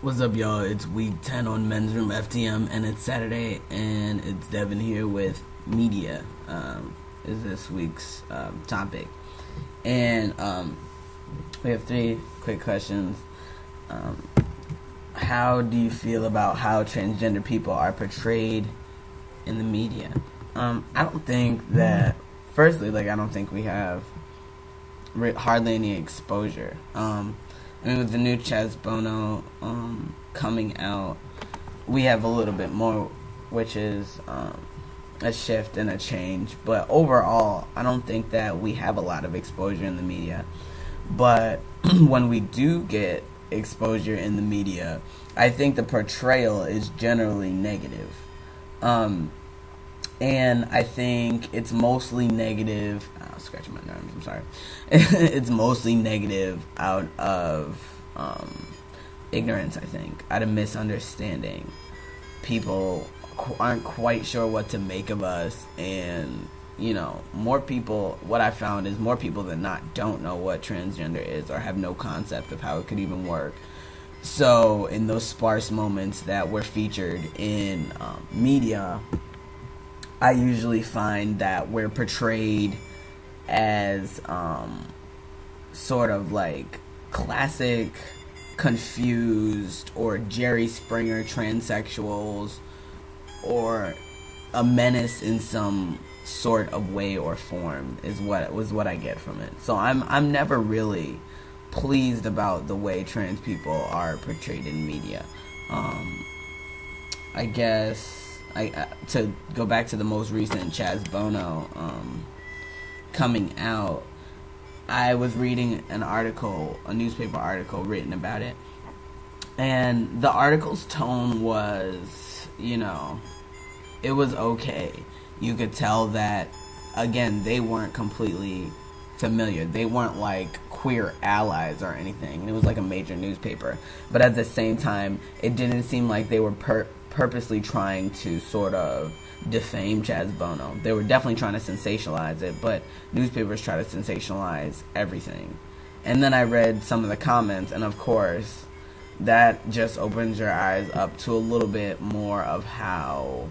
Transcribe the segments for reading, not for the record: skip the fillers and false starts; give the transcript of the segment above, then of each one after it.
What's up, y'all? It's week 10 on Men's Room FTM, and it's Saturday, and it's Devin here with media, is this week's topic. And we have three quick questions. How do you feel about how transgender people are portrayed in the media? I don't think that, firstly, I don't think we have hardly any exposure. I mean, with the new Chaz Bono coming out, we have a little bit more, which is a shift and a change. But overall, I don't think that we have a lot of exposure in the media. But when we do get exposure in the media, I think the portrayal is generally negative. And I think it's mostly negative. Oh, scratching my nerves, I'm sorry. It's mostly negative out of ignorance, I think, out of misunderstanding. People aren't quite sure what to make of us, and more people, what I found is more people than not don't know what transgender is or have no concept of how it could even work. So in those sparse moments that were featured in media, I usually find that we're portrayed as sort of like classic confused or Jerry Springer transsexuals, or a menace in some sort of way or form is what I get from it. So I'm never really pleased about the way trans people are portrayed in media. I guess to go back to the most recent Chaz Bono coming out, I was reading an article, a newspaper article written about it, and the article's tone was, it was okay. You could tell that, again, they weren't completely familiar. They weren't like queer allies or anything. It was like a major newspaper. But at the same time, it didn't seem like they were purposely trying to sort of defame Chaz Bono. They were definitely trying to sensationalize it, but newspapers try to sensationalize everything. And then I read some of the comments, and of course, that just opens your eyes up to a little bit more of how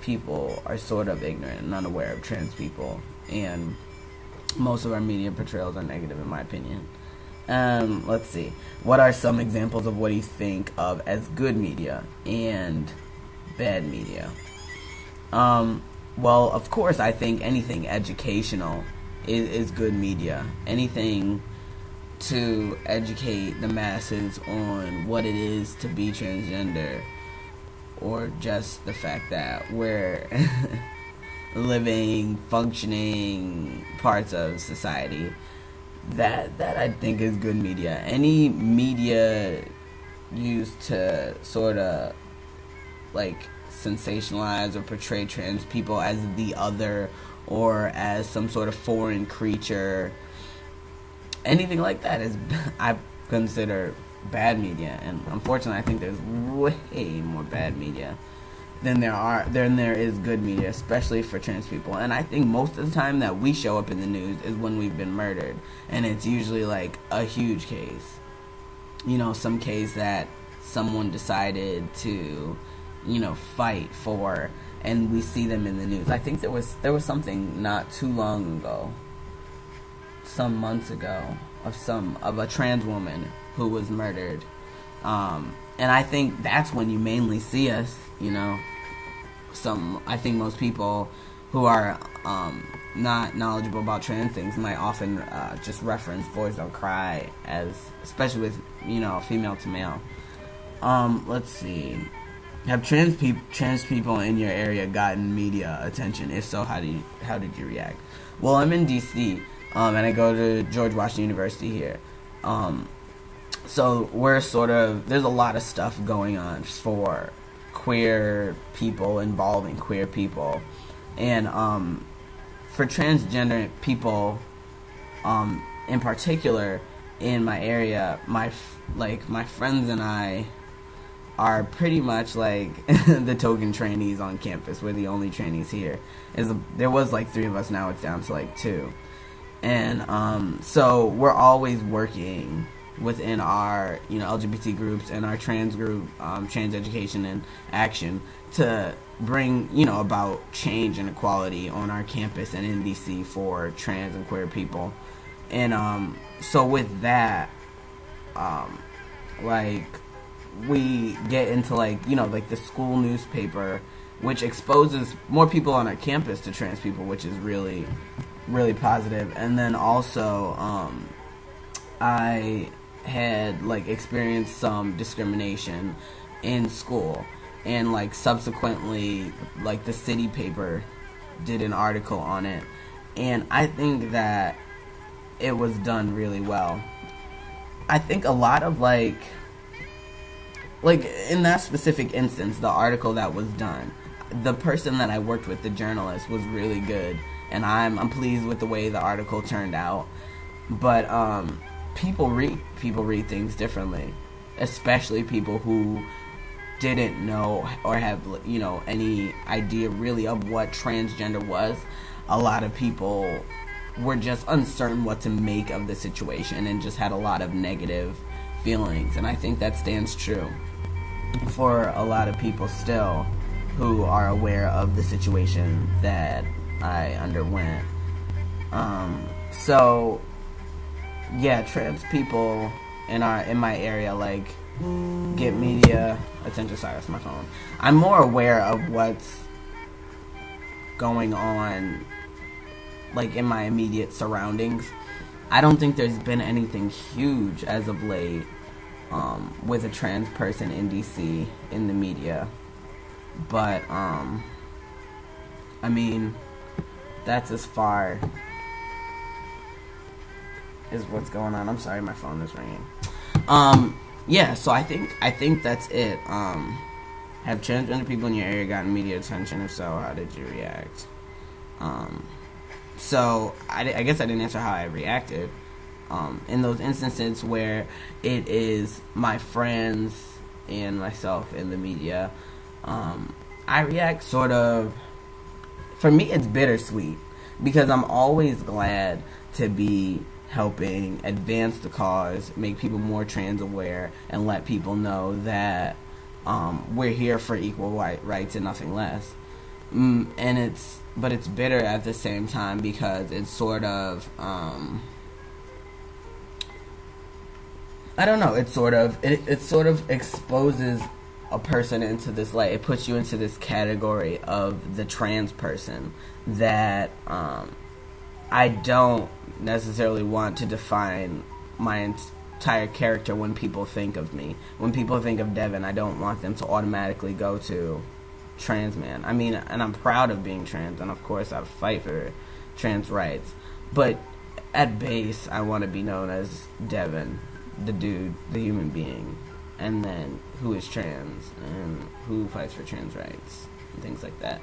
people are sort of ignorant and unaware of trans people. And most of our media portrayals are negative, in my opinion. Let's see. What are some examples of what you think of as good media and bad media? Well, of course, I think anything educational is good media. Anything to educate the masses on what it is to be transgender, or just the fact that we're living, functioning parts of society. That I think is good media. Any media used to sort of like sensationalize or portray trans people as the other or as some sort of foreign creature, anything like that is I consider bad media. And unfortunately, I think there's way more bad media than there is good media, especially for trans people. And I think most of the time that we show up in the news is when we've been murdered, and it's usually like a huge case, some case that someone decided to fight for, and we see them in the news. I think there was something not too long ago, some months ago, of a trans woman who was murdered, and I think that's when you mainly see us. I think most people who are not knowledgeable about trans things might often just reference Boys Don't Cry, as especially with female to male. Let's see. Have trans people in your area gotten media attention? If so, how did you react? Well, I'm in DC, and I go to George Washington University here. So we're there's a lot of stuff going on for queer people, involving queer people, and for transgender people in particular in my area, my friends and I are pretty much like the token trainees on campus. We're the only trainees here. There was like 3 of us, now it's down to like 2. And so we're always working within our, LGBT groups and our trans group, Trans Education and Action, to bring, about change and equality on our campus and in DC for trans and queer people. And so with that, we get into the school newspaper, which exposes more people on our campus to trans people, which is really, really positive. And then also, I had experienced some discrimination in school, and subsequently the city paper did an article on it, and I think that it was done really well. I think a lot of in that specific instance, the article that was done, the person that I worked with, the journalist, was really good, and I'm pleased with the way the article turned out. But people read things differently, especially people who didn't know or have any idea really of what transgender was. A lot of people were just uncertain what to make of the situation and just had a lot of negative feelings, and I think that stands true for a lot of people still who are aware of the situation that I underwent. So yeah, trans people in my area get media attention. Sorry, that's my phone. I'm more aware of what's going on in my immediate surroundings. I don't think there's been anything huge as of late with a trans person in DC in the media, but I mean, that's as far as what's going on. I'm sorry, my phone is ringing. Yeah, so I think that's it. Have transgender people in your area gotten media attention? If so, how did you react? So I guess I didn't answer how I reacted. In those instances where it is my friends and myself in the media, I react sort of, for me it's bittersweet, because I'm always glad to be helping advance the cause, make people more trans aware, and let people know that we're here for equal rights and nothing less. But it's bitter at the same time, because it's sort of I don't know, it sort of exposes a person into this light. It puts you into this category of the trans person that I don't necessarily want to define my entire character when people think of me. When people think of Devin, I don't want them to automatically go to trans man. I mean, and I'm proud of being trans, and of course I fight for trans rights, but at base I want to be known as Devin, the dude, the human being, and then who is trans and who fights for trans rights and things like that.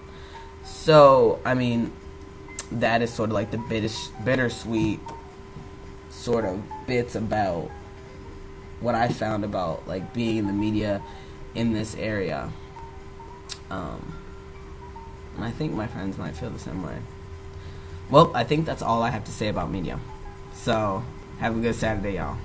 So I mean, that is sort of the bittersweet sort of bits about what I found about being in the media in this area. And I think my friends might feel the same way. Well, I think that's all I have to say about media. So, have a good Saturday, y'all.